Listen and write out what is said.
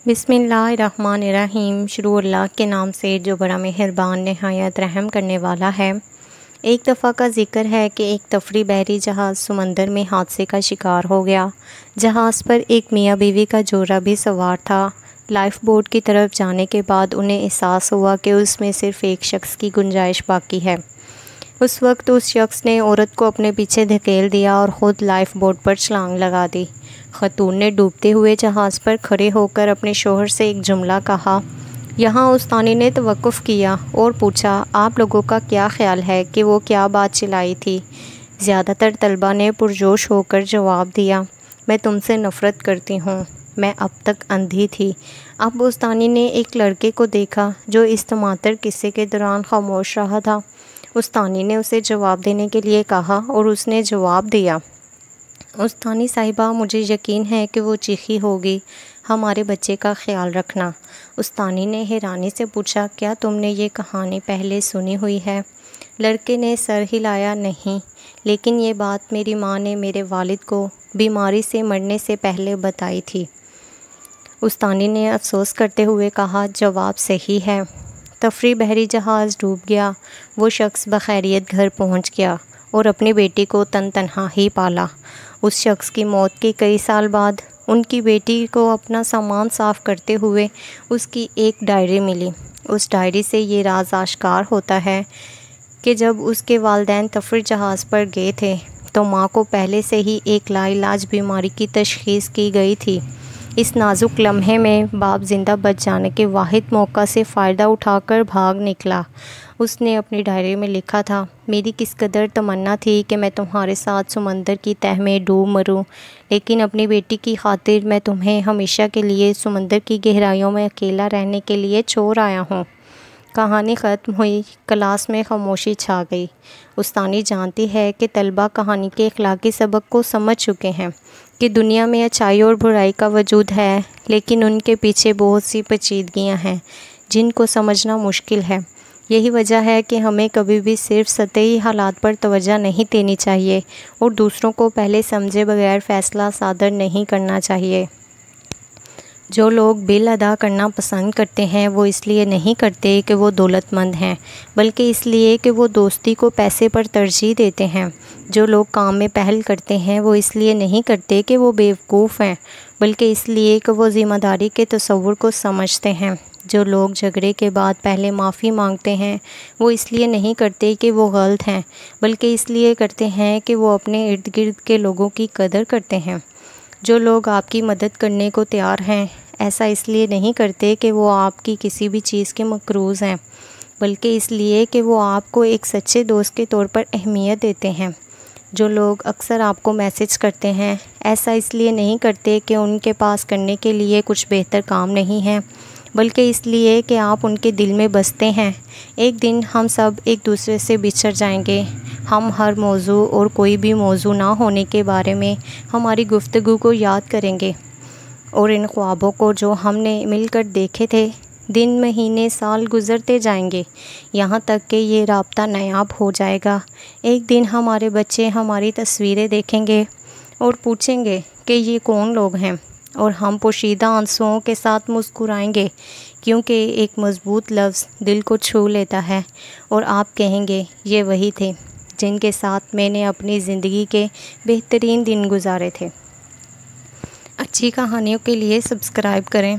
بسم اللہ الرحمن الرحیم۔ شروع اللہ کے نام سے جو بڑا مہربان نہایت رحم کرنے والا ہے۔ ایک دفعہ کا ذکر ہے کہ ایک تفریح بحری جہاز سمندر میں حادثے کا شکار ہو گیا۔ جہاز پر ایک میاں بیوی کا جوڑا بھی سوار تھا۔ لائف بوٹ کی طرف جانے کے بعد انہیں احساس ہوا کہ اس میں صرف ایک شخص کی گنجائش باقی ہے۔ اس وقت اس شخص نے عورت کو اپنے پیچھے دھکیل دیا اور خود لائف بوٹ پر چھلانگ لگا دی۔ خاتون نے ڈوبتے ہوئے جہاز پر کھڑے ہو کر اپنے شوہر سے ایک جملہ کہا۔ یہاں استانی نے توقف کیا اور پوچھا، آپ لوگوں کا کیا خیال ہے کہ وہ کیا بات چلائی تھی؟ زیادہ تر طلبہ نے پرجوش ہو کر جواب دیا، میں تم سے نفرت کرتی ہوں، میں اب تک اندھی تھی۔ اب استانی نے ایک لڑکے کو دیکھا جو اس تماتر قصے کے دوران خاموش رہا تھا۔ استانی نے اسے جواب دینے کے لیے کہا اور اس نے جواب دیا، استانی صاحبہ، مجھے یقین ہے کہ وہ چیخی ہوگی، ہمارے بچے کا خیال رکھنا۔ استانی نے حیرانی سے پوچھا، کیا تم نے یہ کہانی پہلے سنی ہوئی ہے؟ لڑکے نے سر ہلایا، نہیں، لیکن یہ بات میری ماں نے میرے والد کو بیماری سے مرنے سے پہلے بتائی تھی۔ استانی نے افسوس کرتے ہوئے کہا، جواب صحیح ہے۔ تفریح بحری جہاز ڈوب گیا۔ وہ شخص بخیریت گھر پہنچ گیا اور اپنی بیٹی کو تنہا ہی پالا۔ اس شخص کی موت کے کئی سال بعد ان کی بیٹی کو اپنا سامان صاف کرتے ہوئے اس کی ایک ڈائری ملی۔ اس ڈائری سے یہ راز آشکار ہوتا ہے کہ جب اس کے والدین تفریح جہاز پر گئے تھے تو ماں کو پہلے سے ہی ایک لا علاج بیماری کی تشخیص کی گئی تھی۔ اس نازک لمحے میں باپ زندہ بچ جانے کے واحد موقع سے فائدہ اٹھا کر بھاگ نکلا۔ اس نے اپنی ڈائری میں لکھا تھا، میری کس قدر تمنا تھی کہ میں تمہارے ساتھ سمندر کی تہہ میں ڈوب مروں، لیکن اپنی بیٹی کی خاطر میں تمہیں ہمیشہ کے لیے سمندر کی گہرائیوں میں اکیلا رہنے کے لیے چھوڑ آیا ہوں۔ کہانی ختم ہوئی۔ کلاس میں خاموشی چھا گئی۔ استانی جانتی ہے کہ طلبہ کہانی کے اخلاقی سبق کو سمجھ چکے ہیں کہ دنیا میں اچھائی اور برائی کا وجود ہے، لیکن ان کے پیچھے بہت سی پیچیدگیاں ہیں جن کو سمجھنا مشکل ہے۔ یہی وجہ ہے کہ ہمیں کبھی بھی صرف سطحی حالات پر توجہ نہیں دینی چاہیے اور دوسروں کو پہلے سمجھے بغیر فیصلہ صادر نہیں کرنا چاہیے۔ جو لوگ بل ادا کرنا پسند کرتے ہیں وہ اس لیے نہیں کرتے کہ وہ دولت مند ہیں، بلکہ اس لیے کہ وہ دوستی کو پیسے پر ترجیح دیتے ہیں۔ جو لوگ کام میں پہل کرتے ہیں وہ اس لیے نہیں کرتے کہ وہ بیوقوف ہیں، بلکہ اس لیے کہ وہ ذمہ داری کے تصور کو سمجھتے ہیں۔ جو لوگ جھگڑے کے بعد پہلے معافی مانگتے ہیں وہ اس لیے نہیں کرتے کہ وہ غلط ہیں، بلکہ اس لیے کرتے ہیں کہ وہ اپنے ارد گرد کے لوگوں کی قدر کرتے ہیں۔ جو لوگ آپ کی مدد کرنے کو تیار ہیں ایسا اس لیے نہیں کرتے کہ وہ آپ کی کسی بھی چیز کے مقروض ہیں، بلکہ اس لیے کہ وہ آپ کو ایک سچے دوست کے طور پر اہمیت دیتے ہیں۔ جو لوگ اکثر آپ کو میسج کرتے ہیں ایسا اس لیے نہیں کرتے کہ ان کے پاس کرنے کے لیے کچھ بہتر کام نہیں ہے، بلکہ اس لیے کہ آپ ان کے دل میں بستے ہیں۔ ایک دن ہم سب ایک دوسرے سے بچھڑ جائیں گے۔ ہم ہر موضوع اور کوئی بھی موضوع نہ ہونے کے بارے میں ہماری گفتگو کو یاد کریں گے اور ان خوابوں کو جو ہم نے مل کر دیکھے تھے۔ دن، مہینے، سال گزرتے جائیں گے یہاں تک کہ یہ رابطہ نایاب ہو جائے گا۔ ایک دن ہمارے بچے ہماری تصویریں دیکھیں گے اور پوچھیں گے کہ یہ کون لوگ ہیں، اور ہم پوشیدہ آنسوؤں کے ساتھ مسکرائیں گے، کیونکہ ایک مضبوط لفظ دل کو چھو لیتا ہے، اور آپ کہیں گے یہ وہی تھے جن کے ساتھ میں نے اپنی زندگی کے بہترین دن گزارے تھے۔ اچھی کہانیوں کے لیے سبسکرائب کریں۔